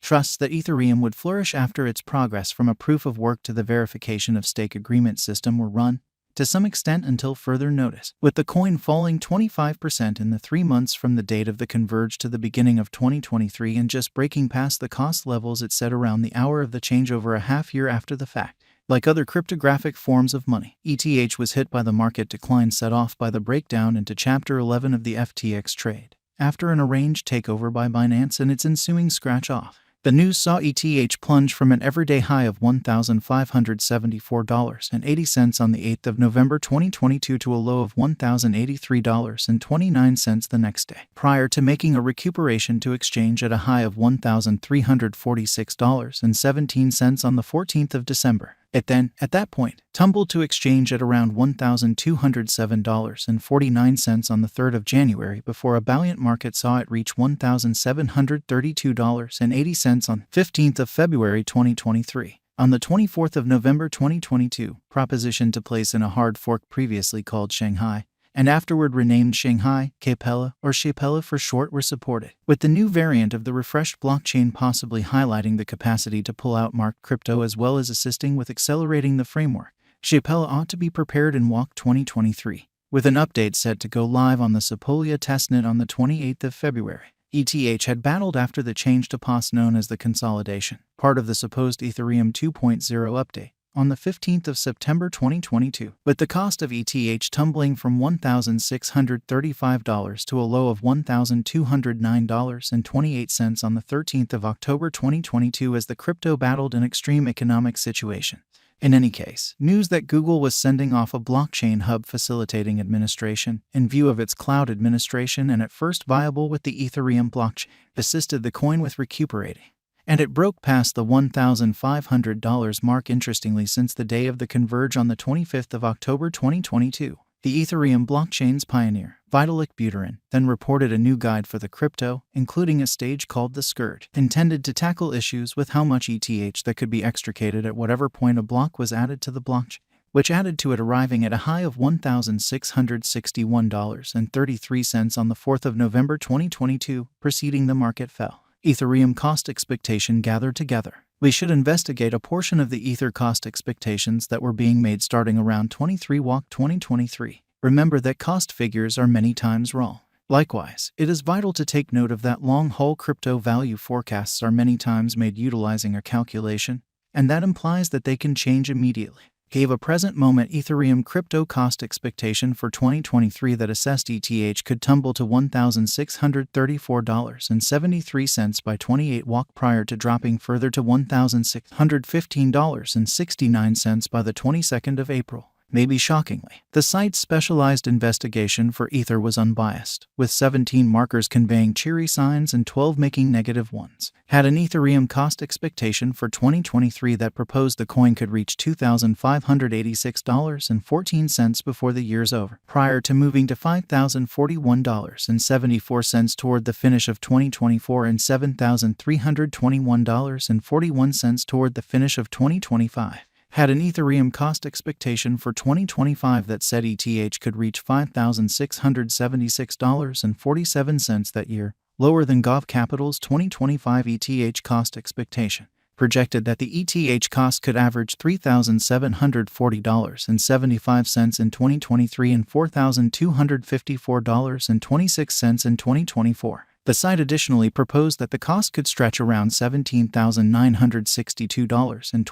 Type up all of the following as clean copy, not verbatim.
trusts that Ethereum would flourish after its progress from a proof of work to the verification of stake agreement system were run, to some extent until further notice, with the coin falling 25% in the 3 months from the date of the converge to the beginning of 2023 and just breaking past the cost levels it set around the hour of the changeover a half year after the fact. Like other cryptographic forms of money, ETH was hit by the market decline set off by the breakdown into Chapter 11 of the FTX trade, after an arranged takeover by Binance and its ensuing scratch-off. The news saw ETH plunge from an everyday high of $1,574.80 on the 8th of November 2022 to a low of $1,083.29 the next day, prior to making a recuperation to exchange at a high of $1,346.17 on the 14th of December. It then, at that point, tumbled to exchange at around $1,207.49 on the 3rd of January before a buoyant market saw it reach $1,732.80 on 15th of February 2023. On the 24th of November 2022, propositioned to place in a hard fork previously called Shanghai, and afterward renamed Shanghai, Capella, or Shapella for short, were supported, with the new variant of the refreshed blockchain possibly highlighting the capacity to pull out marked crypto as well as assisting with accelerating the framework. Shapella ought to be prepared in WAC 2023, with an update set to go live on the Sepolia testnet on the 28th of February. ETH had battled after the change to POS known as the consolidation, part of the supposed Ethereum 2.0 update, on the 15th of September 2022, with the cost of ETH tumbling from $1,635 to a low of $1,209.28 on the 13th of October 2022 as the crypto battled an extreme economic situation. In any case, news that Google was sending off a blockchain hub facilitating administration, in view of its cloud administration and at first viable with the Ethereum blockchain, assisted the coin with recuperating. And it broke past the $1,500 mark interestingly since the day of the converge on the 25th of October 2022. The Ethereum blockchain's pioneer, Vitalik Buterin, then reported a new guide for the crypto, including a stage called the Scourge, intended to tackle issues with how much ETH that could be extricated at whatever point a block was added to the blockchain, which added to it arriving at a high of $1,661.33 on the 4th of November 2022, preceding the market fell. Ethereum cost expectation gathered together. We should investigate a portion of the Ether cost expectations that were being made starting around 23 WAC 2023. Remember that cost figures are many times wrong. Likewise, it is vital to take note of that long-haul crypto value forecasts are many times made utilizing a calculation, and that implies that they can change immediately. Gave a present moment Ethereum crypto cost expectation for 2023 that assessed ETH could tumble to $1,634.73 by 28 WAC prior to dropping further to $1,615.69 by the 22nd of April. Maybe shockingly, the site's specialized investigation for Ether was unbiased, with 17 markers conveying cheery signs and 12 making negative ones. Had an Ethereum cost expectation for 2023 that proposed the coin could reach $2,586.14 before the year's over, prior to moving to $5,041.74 toward the finish of 2024 and $7,321.41 toward the finish of 2025. Had an Ethereum cost expectation for 2025 that said ETH could reach $5,676.47 that year, lower than Gov Capital's 2025 ETH cost expectation, projected that the ETH cost could average $3,740.75 in 2023 and $4,254.26 in 2024. The site additionally proposed that the cost could stretch around $17,962.12 in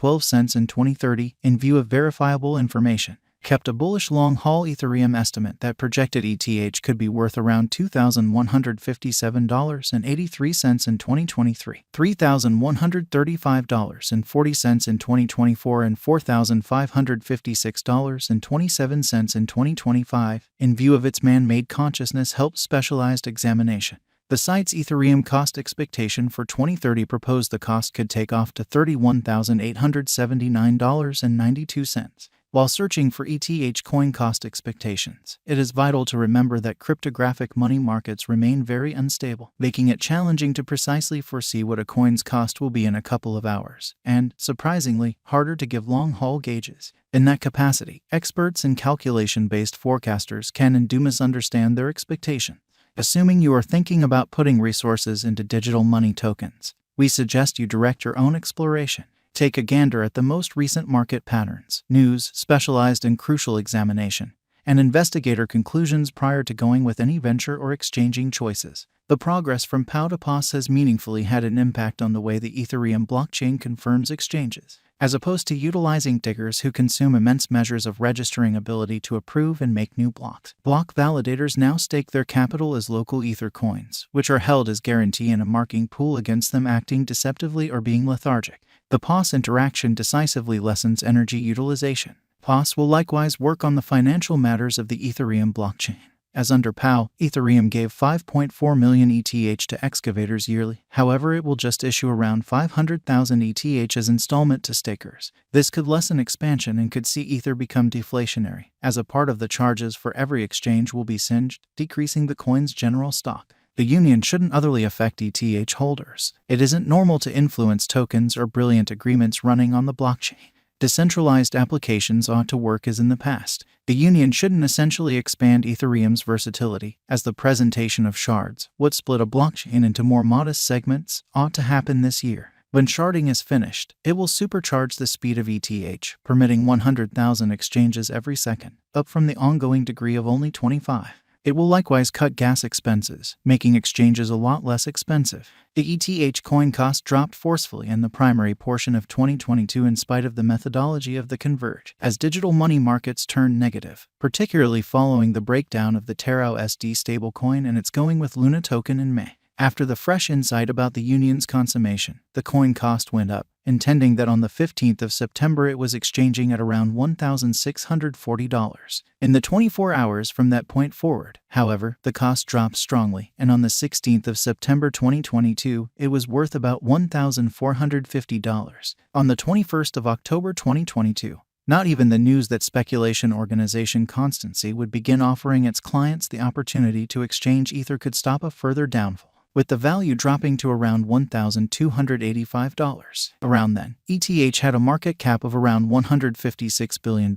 2030 in view of verifiable information. Kept a bullish long-haul Ethereum estimate that projected ETH could be worth around $2,157.83 in 2023, $3,135.40 in 2024, and $4,556.27 in 2025, in view of its man-made consciousness help specialized examination. The site's Ethereum cost expectation for 2030 proposed the cost could take off to $31,879.92. While searching for ETH coin cost expectations, it is vital to remember that cryptographic money markets remain very unstable, making it challenging to precisely foresee what a coin's cost will be in a couple of hours, and, surprisingly, harder to give long-haul gauges. In that capacity, experts and calculation-based forecasters can and do misunderstand their expectations. Assuming you are thinking about putting resources into digital money tokens, we suggest you direct your own exploration. Take a gander at the most recent market patterns, news, specialized and crucial examination, and investigator conclusions prior to going with any venture or exchanging choices. The progress from POW to POS has meaningfully had an impact on the way the Ethereum blockchain confirms exchanges, as opposed to utilizing diggers who consume immense measures of registering ability to approve and make new blocks. Block validators now stake their capital as local Ether coins, which are held as guarantee in a marking pool against them acting deceptively or being lethargic. The POS interaction decisively lessens energy utilization. POS will likewise work on the financial matters of the Ethereum blockchain. As under POW, Ethereum gave 5.4 million ETH to excavators yearly. However, it will just issue around 500,000 ETH as installment to stakers. This could lessen expansion and could see Ether become deflationary, as a part of the charges for every exchange will be singed, decreasing the coin's general stock. The union shouldn't utterly affect ETH holders. It isn't normal to influence tokens or brilliant agreements running on the blockchain. Decentralized applications ought to work as in the past. The union shouldn't essentially expand Ethereum's versatility, as the presentation of shards, what split a blockchain into more modest segments, ought to happen this year. When sharding is finished, it will supercharge the speed of ETH, permitting 100,000 exchanges every second, up from the ongoing degree of only 25. It will likewise cut gas expenses, making exchanges a lot less expensive. The ETH coin cost dropped forcefully in the primary portion of 2022 in spite of the methodology of the converge, as digital money markets turned negative, particularly following the breakdown of the Terra USD stablecoin and its going with Luna token in May. After the fresh insight about the union's consummation, the coin cost went up, intending that on the 15th of September it was exchanging at around $1,640. In the 24 hours from that point forward, however, the cost dropped strongly, and on the 16th of September 2022, it was worth about $1,450. On the 21st of October 2022, not even the news that speculation organization Constancy would begin offering its clients the opportunity to exchange Ether could stop a further downfall, with the value dropping to around $1,285. Around then, ETH had a market cap of around $156 billion,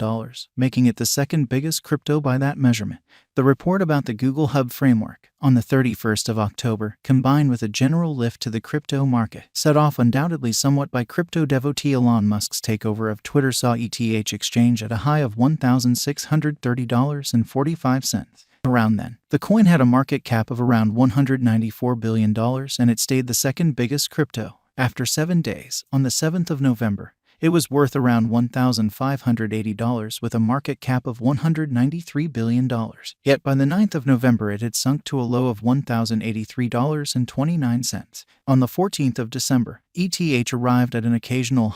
making it the second biggest crypto by that measurement. The report about the Google Hub framework, on the 31st of October, combined with a general lift to the crypto market, set off undoubtedly somewhat by crypto devotee Elon Musk's takeover of Twitter, saw ETH exchange at a high of $1,630.45. Around then, the coin had a market cap of around $194 billion and it stayed the second biggest crypto. After 7 days, on the 7th of November, it was worth around $1,580 with a market cap of $193 billion. Yet by the 9th of November it had sunk to a low of $1,083.29. On the 14th of December, ETH arrived at an occasional